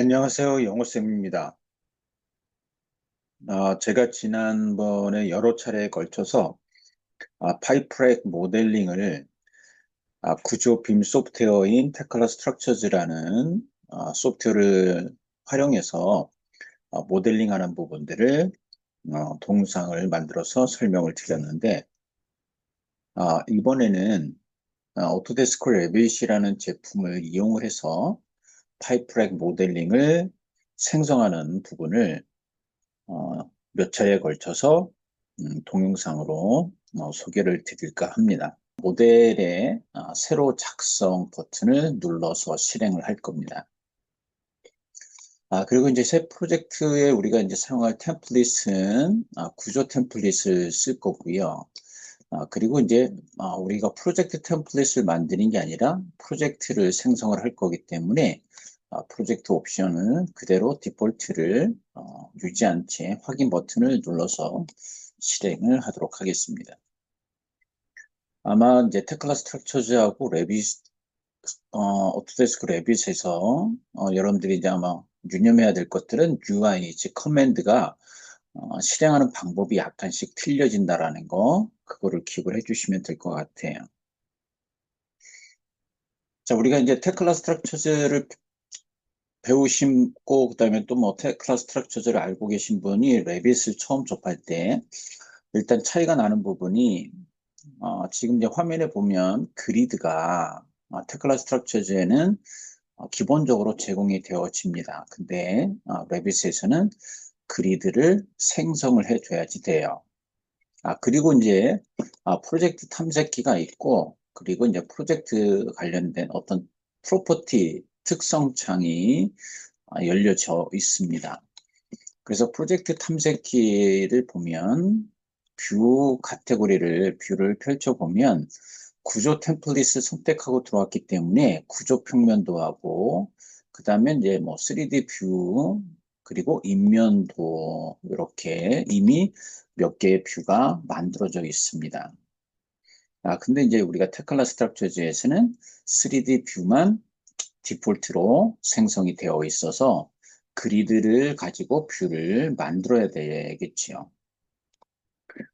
안녕하세요. 영어쌤입니다. 제가 지난번에 여러 차례에 걸쳐서 파이프렉 모델링을 구조 빔 소프트웨어인 테클라 스트럭처즈라는 소프트웨어를 활용해서 모델링하는 부분들을 동영상을 만들어서 설명을 드렸는데 이번에는 오토데스크 레빗이라는 제품을 이용을 해서 파이프렉 모델링을 생성하는 부분을 몇 차례에 걸쳐서 동영상으로 소개를 드릴까 합니다. 모델의 새로 작성 버튼을 눌러서 실행을 할 겁니다. 그리고 이제 새 프로젝트에 우리가 이제 사용할 템플릿은 구조 템플릿을 쓸 거고요. 그리고 이제 우리가 프로젝트 템플릿을 만드는 게 아니라 프로젝트를 생성을 할 거기 때문에 프로젝트 옵션을 그대로 디폴트를 유지한 채 확인 버튼을 눌러서 실행을 하도록 하겠습니다. 아마 이제 테클라 스트럭처즈하고 레빗, 오토데스크 레빗에서 여러분들이 이제 아마 유념해야 될 것들은 UI, 즉 커맨드가 실행하는 방법이 약간씩 틀려진다라는 거, 그거를 기억을 해주시면 될 것 같아요. 자, 우리가 이제 테클라 스트럭처즈를 배우시고, 그 다음에 또 뭐 테클라 스트럭처즈를 알고 계신 분이 레빗을 처음 접할 때, 일단 차이가 나는 부분이, 지금 이제 화면에 보면 그리드가 테클라 스트럭처즈에는 기본적으로 제공이 되어집니다. 근데 레빗에서는 그리드를 생성을 해줘야지 돼요. 그리고 이제 프로젝트 탐색기가 있고, 그리고 이제 프로젝트 관련된 어떤 프로퍼티 특성 창이 열려져 있습니다. 그래서 프로젝트 탐색기를 보면 뷰를 펼쳐보면 구조 템플릿을 선택하고 들어왔기 때문에 구조 평면도 하고, 그 다음에 이제 뭐 3D 뷰, 그리고 인면도 이렇게 이미 몇 개의 뷰가 만들어져 있습니다. 근데 이제 우리가 테클라 스트럭처즈에서는 3D 뷰만 디폴트로 생성이 되어 있어서 그리드를 가지고 뷰를 만들어야 되겠지요.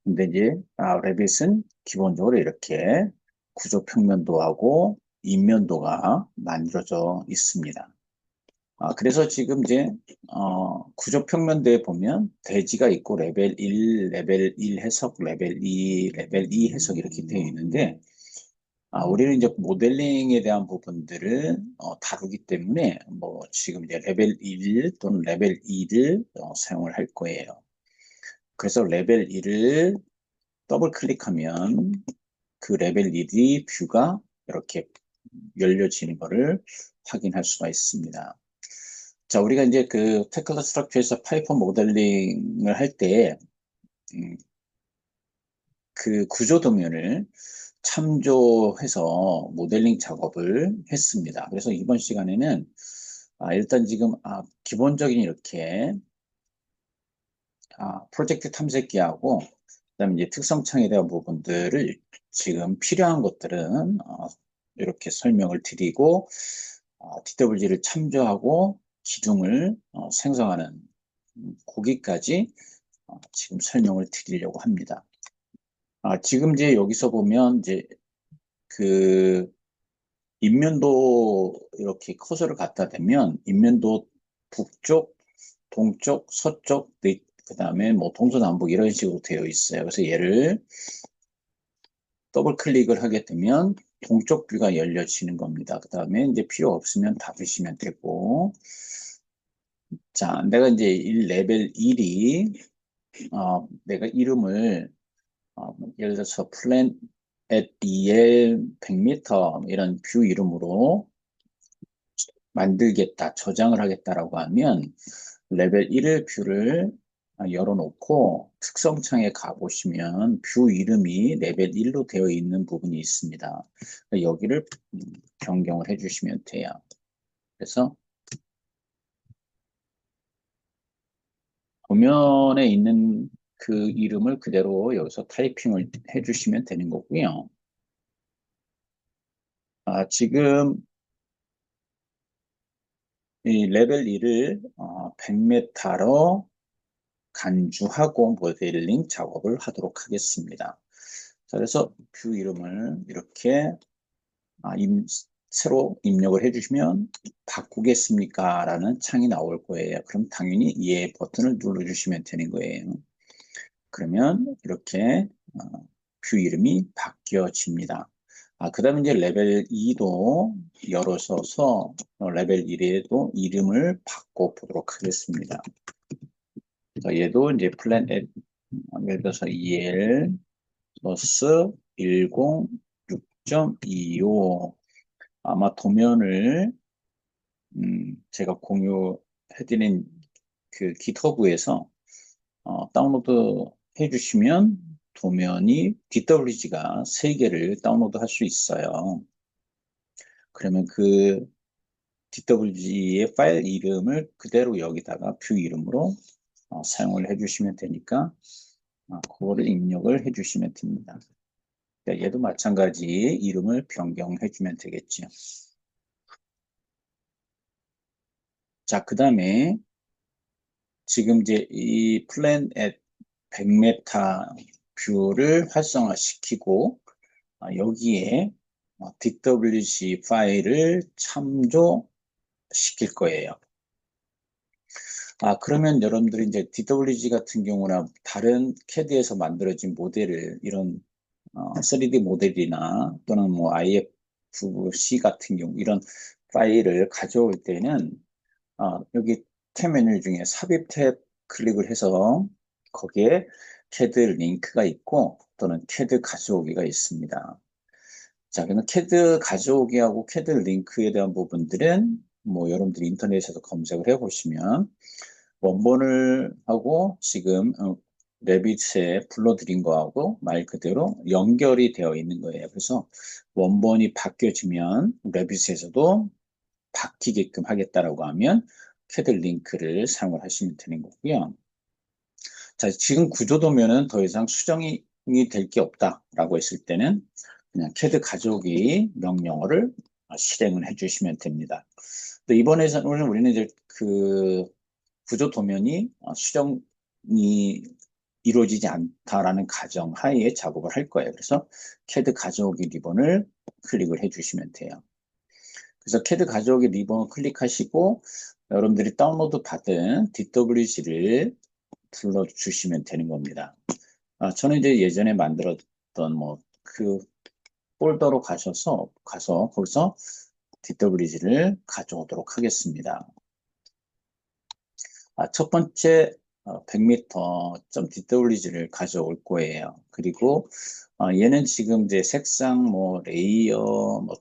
근데 이제 레빗은 기본적으로 이렇게 구조 평면도하고 인면도가 만들어져 있습니다. 그래서 지금 이제 구조 평면도에 보면 대지가 있고 레벨 1 해석, 레벨 2 해석 이렇게 되어 있는데 우리는 이제 모델링에 대한 부분들을 다루기 때문에 뭐 지금 이제 레벨 1 또는 레벨 2를 사용을 할 거예요. 그래서 레벨 1을 더블 클릭하면 그 레벨 1이 뷰가 이렇게 열려지는 것을 확인할 수가 있습니다. 자, 우리가 이제 그 테클라 스트럭처에서 파이프 모델링을 할 때, 그 구조 도면을 참조해서 모델링 작업을 했습니다. 그래서 이번 시간에는 일단 지금 기본적인 이렇게 프로젝트 탐색기하고 그다음에 이제 특성창에 대한 부분들을 지금 필요한 것들은 이렇게 설명을 드리고 DWG를 참조하고 기둥을 생성하는 거기까지 지금 설명을 드리려고 합니다. 지금 이제 여기서 보면 이제 그 인면도 이렇게 커서를 갖다 대면 인면도 북쪽, 동쪽, 서쪽, 그다음에 뭐 동서남북 이런 식으로 되어 있어요. 그래서 얘를 더블 클릭을 하게 되면 동쪽 뷰가 열려지는 겁니다. 그다음에 이제 필요 없으면 닫으시면 되고, 자, 내가 이제 레벨 1이 내가 이름을 예를 들어서 플랜 at EL 100m 이런 뷰 이름으로 만들겠다, 저장을 하겠다라고 하면 레벨 1의 뷰를 열어놓고 특성창에 가보시면 뷰 이름이 레벨 1로 되어 있는 부분이 있습니다. 여기를 변경을 해주시면 돼요. 그래서 도면에 있는 그 이름을 그대로 여기서 타이핑을 해주시면 되는 거고요. 지금 이 레벨 2를 100m로 간주하고 모델링 작업을 하도록 하겠습니다. 자, 그래서 뷰 이름을 이렇게 새로 입력을 해주시면 바꾸겠습니까? 라는 창이 나올 거예요. 그럼 당연히 예 버튼을 눌러주시면 되는 거예요. 그러면 이렇게 뷰 이름이 바뀌어집니다. 그 다음에 이제 레벨 2도 열어서서 레벨 1에도 이름을 바꿔보도록 하겠습니다. 얘도 이제 플랜 예를 들어서 EL 플러스 106.25 아마 도면을 제가 공유해드린 그 깃허브에서 다운로드 해주시면 도면이 DWG가 3개를 다운로드 할 수 있어요. 그러면 그 DWG의 파일 이름을 그대로 여기다가 뷰 이름으로 사용을 해주시면 되니까 그거를 입력을 해주시면 됩니다. 얘도 마찬가지 이름을 변경해주면 되겠죠. 자, 그 다음에 지금 이제 이 플랜 앳 100m 뷰를 활성화시키고 여기에 DWG 파일을 참조시킬 거예요. 그러면 여러분들이 이제 DWG 같은 경우나 다른 CAD에서 만들어진 모델을 이런 3D 모델이나 또는 뭐 IFC 같은 경우 이런 파일을 가져올 때는 여기 탭 메뉴 중에 삽입 탭 클릭을 해서 거기에 CAD 링크가 있고 또는 CAD 가져오기가 있습니다. 자, 그러면 CAD 가져오기하고 CAD 링크에 대한 부분들은 뭐 여러분들이 인터넷에서 검색을 해보시면 원본을 하고 지금 레빗에 불러드린 거하고 말 그대로 연결이 되어 있는 거예요. 그래서 원본이 바뀌어지면 레빗에서도 바뀌게끔 하겠다라고 하면 CAD 링크를 사용을 하시면 되는 거고요. 자, 지금 구조도면은 더 이상 수정이 될 게 없다라고 했을 때는 그냥 CAD 가져오기 명령어를 실행을 해주시면 됩니다. 근데 이번에는 우리는 이제 그 구조도면이 수정이 이루어지지 않다라는 가정 하에 작업을 할 거예요. 그래서 CAD 가져오기 리본을 클릭을 해주시면 돼요. 그래서 CAD 가져오기 리본을 클릭하시고 여러분들이 다운로드 받은 DWG를 불러주시면 되는 겁니다. 저는 이제 예전에 만들었던 뭐 그 폴더로 가서 거기서 DWG를 가져오도록 하겠습니다. 첫 번째 100m DWG를 가져올 거예요. 그리고 얘는 지금 이제 색상, 뭐 레이어, 뭐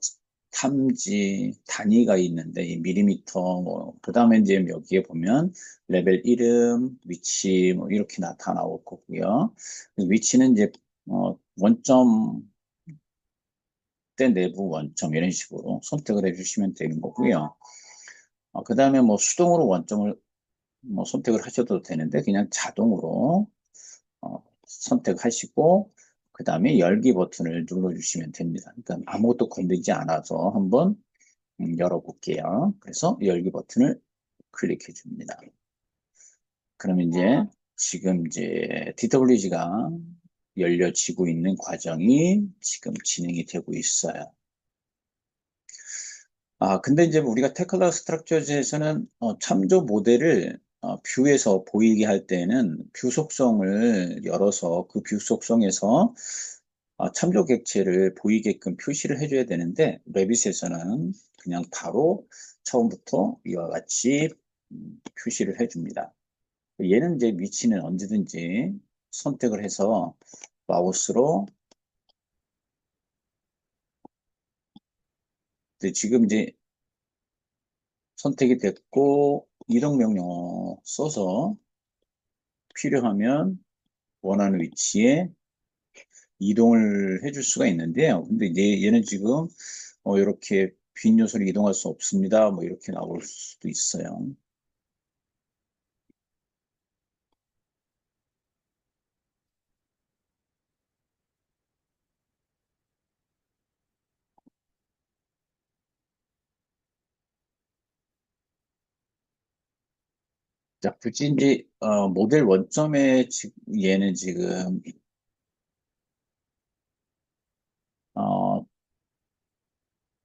탐지, 단위가 있는데 이 밀리미터, 뭐 그다음에 이제 여기에 보면 레벨 이름, 위치 뭐 이렇게 나타나올 거고요. 위치는 이제 원점 대 내부 원점 이런 식으로 선택을 해주시면 되는 거고요. 그다음에 뭐 수동으로 원점을 뭐 선택을 하셔도 되는데 그냥 자동으로 선택하시고 그 다음에 열기 버튼을 눌러주시면 됩니다. 그러니까 아무것도 건드리지 않아서 한번 열어볼게요. 그래서 열기 버튼을 클릭해 줍니다. 그러면 이제 지금 이제 DWG가 열려지고 있는 과정이 지금 진행이 되고 있어요. 근데 이제 우리가 테클라 스트럭처즈에서는 참조 모델을 뷰에서 보이게 할 때는 뷰 속성을 열어서 그 뷰 속성에서 참조 객체를 보이게끔 표시를 해줘야 되는데 레빗에서는 그냥 바로 처음부터 이와 같이 표시를 해줍니다. 얘는 이제 위치는 언제든지 선택을 해서 마우스로 지금 이제 선택이 됐고 이동 명령 써서 필요하면 원하는 위치에 이동을 해줄 수가 있는데요. 근데 이제 얘는 지금 이렇게 빈 요소를 이동할 수 없습니다. 뭐 이렇게 나올 수도 있어요. 자, 굳이 이제, 모델 원점에 얘는 지금, 어,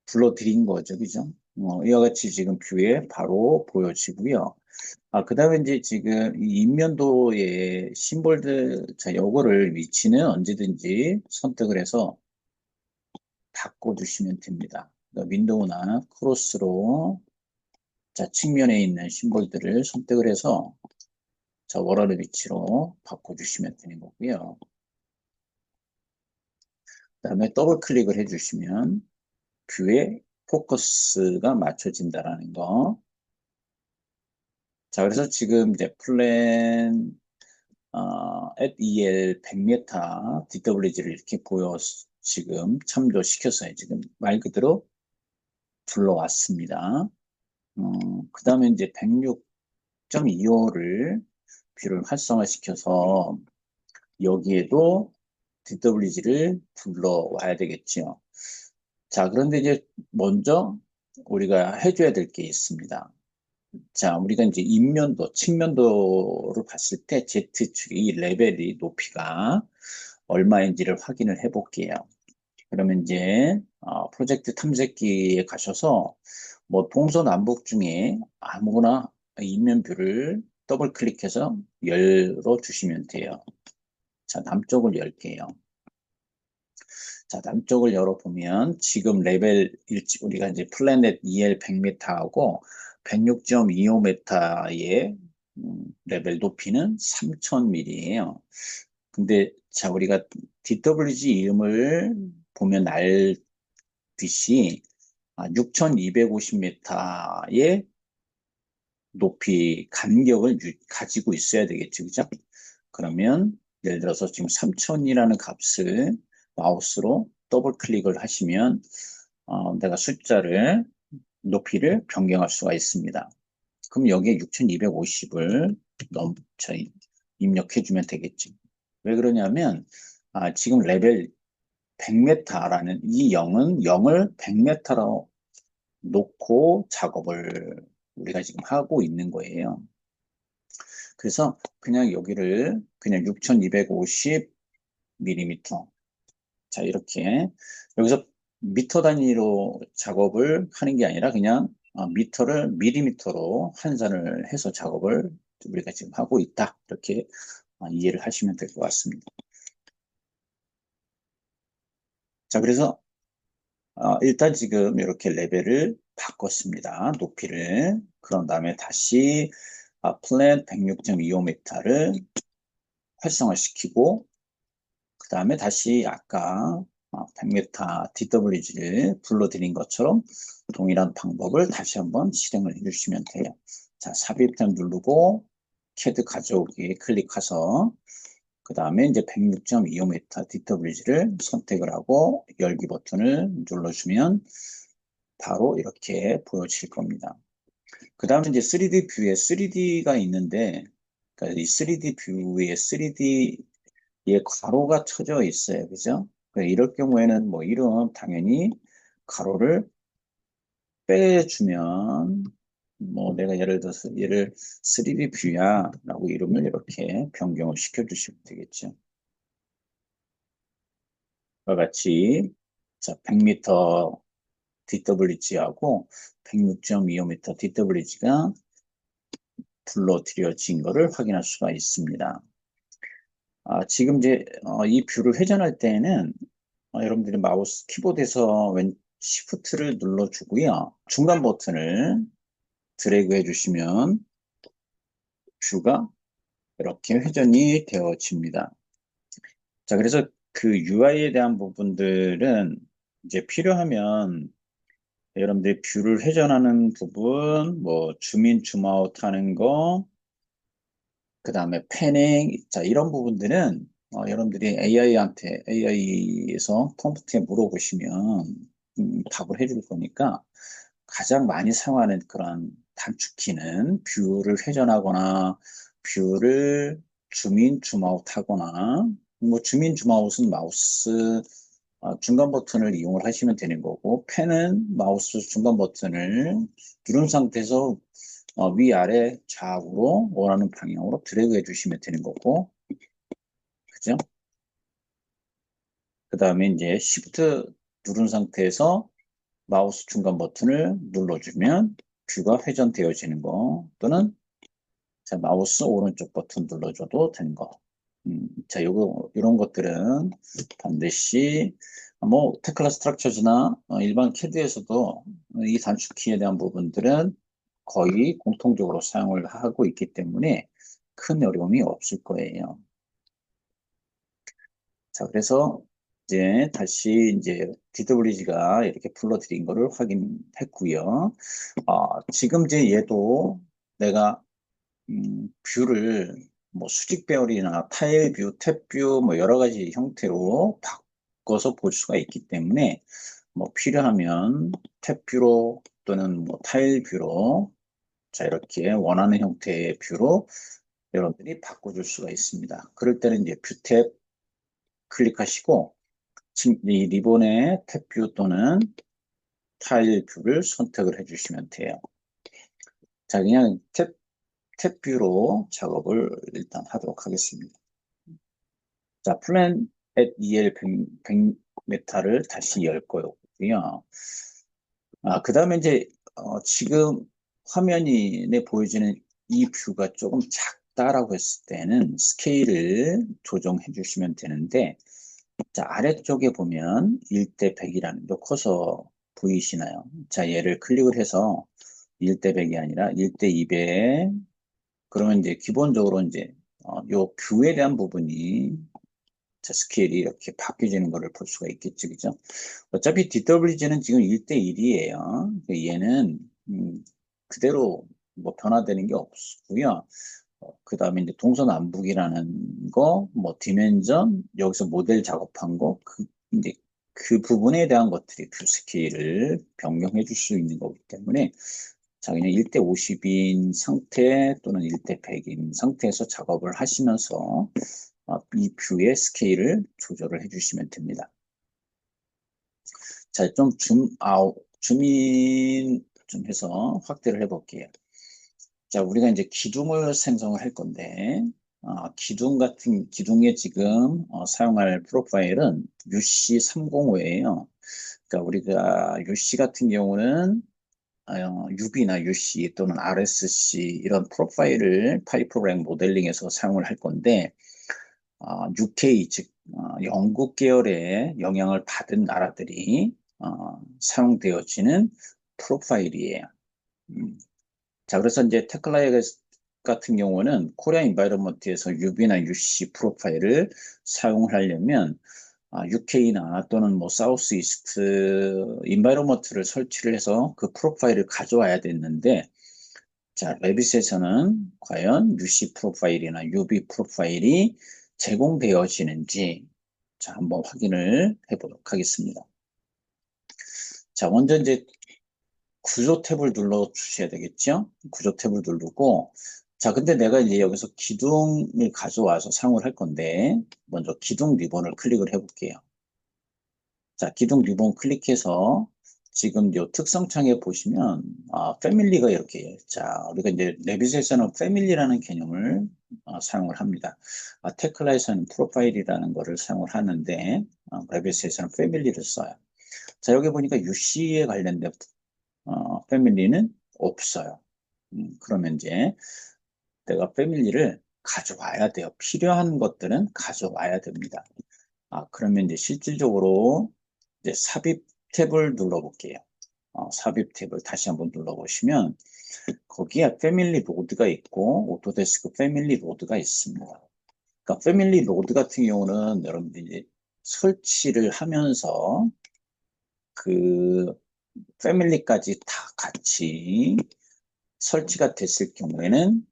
불러드린 거죠. 그죠? 이와 같이 지금 뷰에 바로 보여지고요. 그 다음에 이제 지금 이 인면도의 심볼들, 자, 요거를 위치는 언제든지 선택을 해서 바꿔주시면 됩니다. 그러니까 윈도우나 크로스로, 자, 측면에 있는 심볼들을 선택을 해서, 자, 원하는 위치로 바꿔주시면 되는 거고요. 그 다음에 더블 클릭을 해주시면 뷰에 포커스가 맞춰진다라는 거. 자, 그래서 지금 이제 플랜, at EL 100m DWG를 이렇게 지금 참조시켜서 지금 말 그대로 불러왔습니다. 그 다음에 이제 106.25를 뷰를 활성화시켜서 여기에도 DWG를 불러와야 되겠지요. 자, 그런데 이제 먼저 우리가 해줘야 될 게 있습니다. 자, 우리가 이제 인면도, 측면도를 봤을 때 Z축이 레벨이 높이가 얼마인지를 확인을 해 볼게요. 그러면 이제 프로젝트 탐색기에 가셔서 뭐 동서남북 중에 아무거나 인면뷰를 더블 클릭해서 열어 주시면 돼요. 자, 남쪽을 열게요. 자, 남쪽을 열어보면 지금 레벨 우리가 이제 플래닛 EL 100m하고 106.25m의 레벨 높이는 3000ml예요. 근데 자, 우리가 DWG 이름을 보면 알듯이 6250m의 높이 간격을 가지고 있어야 되겠죠. 그죠? 그러면 예를 들어서 지금 3000이라는 값을 마우스로 더블 클릭을 하시면 내가 숫자를 높이를 변경할 수가 있습니다. 그럼 여기에 6250을 저희 입력해 주면 되겠죠. 왜 그러냐면 지금 레벨 100m라는 이 0은 0을 100m로 놓고 작업을 우리가 지금 하고 있는 거예요. 그래서 그냥 여기를 그냥 6250mm. 자, 이렇게 여기서 미터 단위로 작업을 하는 게 아니라 그냥 미터를 밀리미터로 환산을 해서 작업을 우리가 지금 하고 있다. 이렇게 이해를 하시면 될 것 같습니다. 자, 그래서 일단 지금 이렇게 레벨을 바꿨습니다. 높이를. 그런 다음에 다시 플랜 106.25m를 활성화시키고 그 다음에 다시 아까 100m DWG를 불러드린 것처럼 동일한 방법을 다시 한번 실행을 해주시면 돼요. 자, 삽입 버튼 누르고 캐드 가져오기 클릭해서 그 다음에 이제 106.25m DWG를 선택을 하고 열기 버튼을 눌러주면 바로 이렇게 보여질 겁니다. 그 다음에 이제 3D 뷰에 3D가 있는데 그러니까 이 3D 뷰에 3D에 가로가 쳐져 있어요. 그죠? 이럴 경우에는 뭐 이런 당연히 가로를 빼주면 뭐 내가 예를 들어서 얘를 3D 뷰야 라고 이름을 이렇게 변경을 시켜주시면 되겠죠. 과 같이 자 100m DWG하고 106.25m DWG가 불러들여진 것을 확인할 수가 있습니다. 지금 이제 이 뷰를 회전할 때는 여러분들이 마우스 키보드에서 시프트를 눌러주고요. 중간 버튼을 드래그 해주시면 뷰가 이렇게 회전이 되어집니다. 자, 그래서 그 UI에 대한 부분들은 이제 필요하면 여러분들이 뷰를 회전하는 부분, 뭐 줌인, 줌아웃 하는 거, 그 다음에 패닝, 자, 이런 부분들은 여러분들이 AI에서 컴퓨터에 물어보시면 답을 해줄 거니까 가장 많이 사용하는 그런 단축키는 뷰를 회전하거나 뷰를 줌인, 줌아웃 하거나 뭐 줌인, 줌아웃은 마우스 중간 버튼을 이용을 하시면 되는 거고 펜은 마우스 중간 버튼을 누른 상태에서 위아래 좌우로 원하는 방향으로 드래그 해주시면 되는 거고, 그죠? 그 다음에 이제 Shift 누른 상태에서 마우스 중간 버튼을 눌러주면 뷰가 회전되어지는 거, 또는 자, 마우스 오른쪽 버튼 눌러줘도 되는 거. 자, 이런 것들은 반드시 뭐 테클라 스트럭처즈나 일반 캐드에서도 이 단축키에 대한 부분들은 거의 공통적으로 사용을 하고 있기 때문에 큰 어려움이 없을 거예요. 자, 그래서 이제 다시 이제 DWG가 이렇게 불러드린 거를 확인했고요. 지금 이제 얘도 내가 뷰를 뭐 수직 배열이나 타일 뷰, 탭 뷰, 뭐 여러 가지 형태로 바꿔서 볼 수가 있기 때문에 뭐 필요하면 탭 뷰로 또는 뭐 타일 뷰로 자 이렇게 원하는 형태의 뷰로 여러분들이 바꿔줄 수가 있습니다. 그럴 때는 이제 뷰 탭 클릭하시고 지금 이 리본의 탭 뷰 또는 타일 뷰를 선택을 해주시면 돼요. 자 그냥 탭 뷰로 작업을 일단 하도록 하겠습니다. 자, 플랜 at EL 100m를 다시 열 거고요. 그 다음에 이제, 지금 화면에 보여지는 이 뷰가 조금 작다라고 했을 때는 스케일을 조정해 주시면 되는데, 자, 아래쪽에 보면 1대 100이라는 거 커서 보이시나요? 자, 얘를 클릭을 해서 1대 100이 아니라 1대 200, 그러면 이제 기본적으로 이제, 요 뷰에 대한 부분이 자, 스케일이 이렇게 바뀌어지는 것을 볼 수가 있겠죠, 그죠? 어차피 DWG는 지금 1대1이에요. 얘는, 그대로 뭐 변화되는 게 없고요. 그 다음에 이제 동서남북이라는 거, 뭐 디멘전, 여기서 모델 작업한 거, 이제 그 부분에 대한 것들이 뷰 스케일을 변경해 줄 수 있는 거기 때문에 자, 그냥 1대 50인 상태 또는 1대 100인 상태에서 작업을 하시면서 이 뷰의 스케일을 조절을 해주시면 됩니다. 자, 좀 줌인 좀 해서 확대를 해볼게요. 자, 우리가 이제 기둥을 생성을 할 건데, 기둥에 지금 사용할 프로파일은 UC305예요. 그러니까 우리가 UC 같은 경우는 UB나 UC 또는 RSC 이런 프로파일을 파이프랭 모델링에서 사용을 할 건데, UK, 즉 영국 계열의 영향을 받은 나라들이 사용되어지는 프로파일이에요. 음, 자, 그래서 이제 테클라이 같은 경우는 코리아 인바이러먼트에서 UB나 UC 프로파일을 사용을 하려면 UK나 또는 뭐 사우스 이스트 인바이러먼트를 설치를 해서 그 프로파일을 가져와야 됐는데 자, 레빗에서는 과연 UC 프로파일이나 UB 프로파일이 제공되어지는지 자, 한번 확인을 해보도록 하겠습니다. 자, 먼저 이제 구조 탭을 눌러 주셔야 되겠죠? 구조 탭을 누르고 자, 근데 내가 이제 여기서 기둥을 가져와서 사용을 할 건데 먼저 기둥 리본을 클릭을 해볼게요. 자, 기둥 리본 클릭해서 지금 요 특성창에 보시면 패밀리가 이렇게 자 우리가 이제 레빗에서는 패밀리라는 개념을 사용을 합니다. 테클라에서는 프로파일이라는 거를 사용을 하는데 레빗에서는 패밀리를 써요. 자 여기 보니까 UC에 관련된 패밀리는 없어요. 그러면 이제 내가 패밀리를 가져와야 돼요. 필요한 것들은 가져와야 됩니다. 그러면 이제 실질적으로 이제 삽입 탭을 눌러볼게요. 삽입 탭을 다시 한번 눌러보시면 거기에 패밀리 로드가 있고 오토데스크 패밀리 로드가 있습니다. 그러니까 패밀리 로드 같은 경우는 여러분들이 설치를 하면서 그 패밀리까지 다 같이 설치가 됐을 경우에는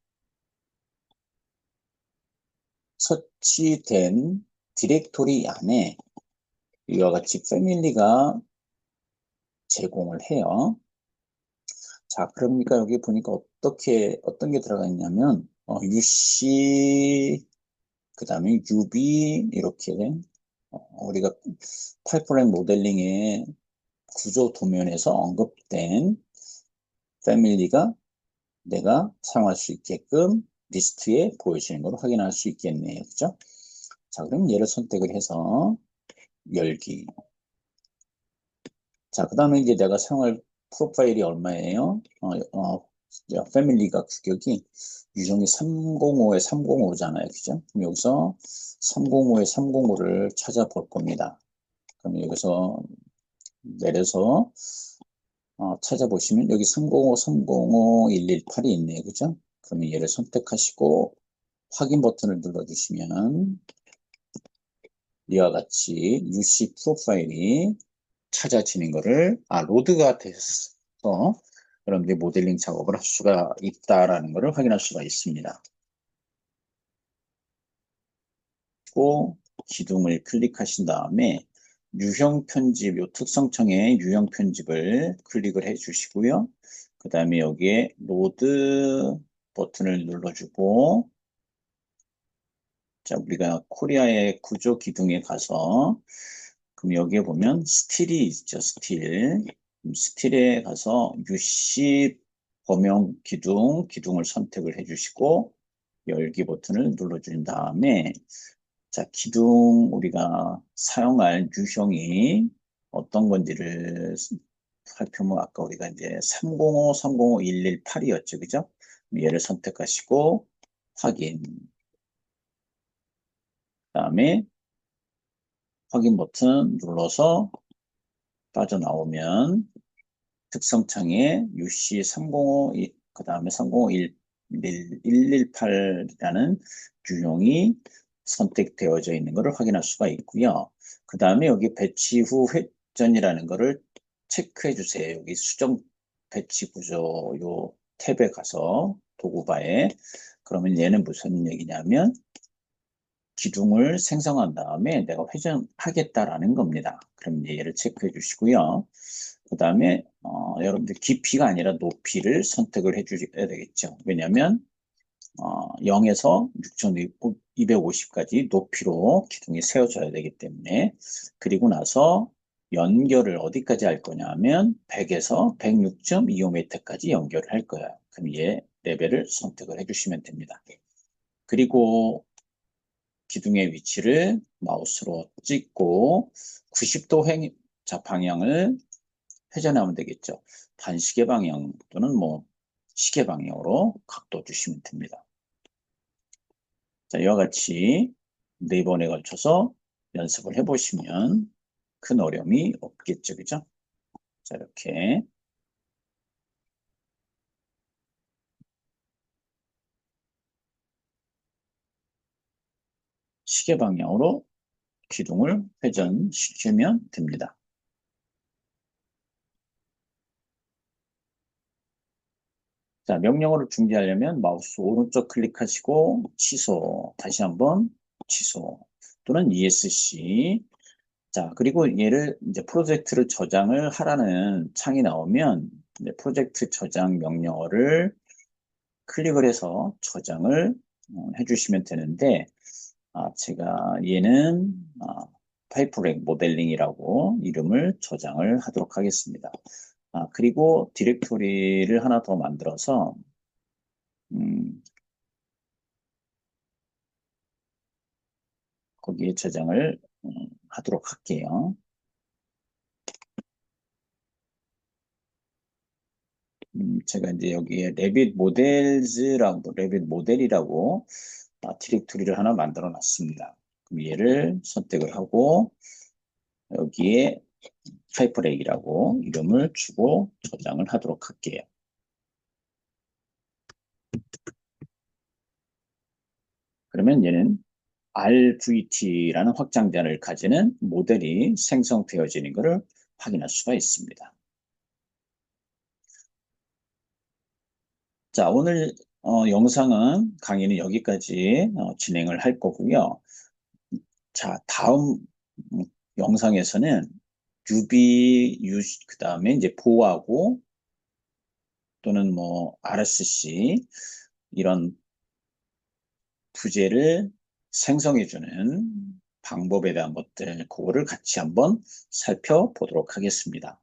설치된 디렉토리 안에 이와 같이 패밀리가 제공을 해요. 자, 그러니까 여기 보니까 어떤 게 들어가 있냐면, UC, 그 다음에 UB, 이렇게, 우리가 파이프라인 모델링의 구조 도면에서 언급된 패밀리가 내가 사용할 수 있게끔 리스트에 보여지는 걸 확인할 수 있겠네요. 그죠? 자, 그럼 얘를 선택을 해서 열기. 자, 그 다음에 이제 내가 사용할 프로파일이 얼마예요? 패밀리가 규격이 유형이 305에 305잖아요. 그죠? 그럼 여기서 305에 305를 찾아볼 겁니다. 그럼 여기서 내려서 찾아보시면 여기 305, 305, 118이 있네요. 그죠? 그러면 얘를 선택하시고 확인 버튼을 눌러주시면 이와 같이 UC 프로파일이 찾아지는 거를, 로드가 돼서 여러분들이 모델링 작업을 할 수가 있다라는 것을 확인할 수가 있습니다. 또 기둥을 클릭하신 다음에 유형 편집, 요 특성창에 유형 편집을 클릭을 해 주시고요. 그 다음에 여기에 로드 버튼을 눌러주고, 자, 우리가 코리아의 구조 기둥에 가서, 그럼 여기에 보면 스틸이 있죠, 스틸. 스틸에 가서 UC 범용 기둥을 선택을 해주시고, 열기 버튼을 눌러준 다음에, 자, 기둥 우리가 사용할 유형이 어떤 건지를 살펴보면 아까 우리가 이제 305, 305, 118이었죠, 그죠? 얘를 선택하시고, 확인. 그 다음에 확인 버튼 눌러서 빠져나오면 특성창에 UC305, 그 다음에 305.118이라는 유형이 선택되어져 있는 것을 확인할 수가 있고요. 그 다음에 여기 배치 후 회전이라는 것을 체크해 주세요. 여기 수정 배치 구조 요 탭에 가서 도구바에, 그러면 얘는 무슨 얘기냐면 기둥을 생성한 다음에 내가 회전하겠다라는 겁니다. 그럼 얘를 체크해 주시고요. 그 다음에 여러분들 깊이가 아니라 높이를 선택을 해 주셔야 되겠죠. 왜냐하면 0에서 6250까지 높이로 기둥이 세워져야 되기 때문에. 그리고 나서 연결을 어디까지 할 거냐면 100에서 106.25m까지 연결을 할 거예요. 그럼 얘 레벨을 선택을 해주시면 됩니다. 그리고 기둥의 위치를 마우스로 찍고 90도 방향을 회전하면 되겠죠. 반시계 방향 또는 뭐 시계 방향으로 각도 주시면 됩니다. 자, 이와 같이 4번에 걸쳐서 연습을 해보시면 큰 어려움이 없겠죠. 그죠? 자, 이렇게 시계 방향으로 기둥을 회전시키면 됩니다. 자, 명령어를 중지하려면 마우스 오른쪽 클릭하시고 취소, 다시 한번 취소 또는 ESC. 자, 그리고 얘를 이제 프로젝트를 저장을 하라는 창이 나오면 이제 프로젝트 저장 명령어를 클릭을 해서 저장을 해주시면 되는데, 제가 얘는 파이프렉 모델링이라고 이름을 저장을 하도록 하겠습니다. 그리고 디렉토리를 하나 더 만들어서 거기에 저장을 하도록 할게요. 제가 이제 여기에 레빗 모델이라고 디렉토리를 하나 만들어 놨습니다. 그럼 얘를 선택을 하고 여기에 파이프렉이라고 이름을 주고 저장을 하도록 할게요. 그러면 얘는 RVT라는 확장자를 가지는 모델이 생성되어지는 것을 확인할 수가 있습니다. 자, 오늘 영상은 강의는 여기까지 진행을 할 거고요. 자, 다음 영상에서는 그 다음에 이제 보하고 또는 뭐 RSC 이런 부재를 생성해주는 방법에 대한 것들, 그거를 같이 한번 살펴보도록 하겠습니다.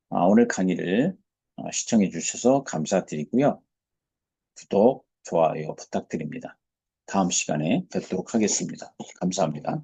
오늘 강의를 시청해 주셔서 감사드리고요. 구독, 좋아요 부탁드립니다. 다음 시간에 뵙도록 하겠습니다. 감사합니다.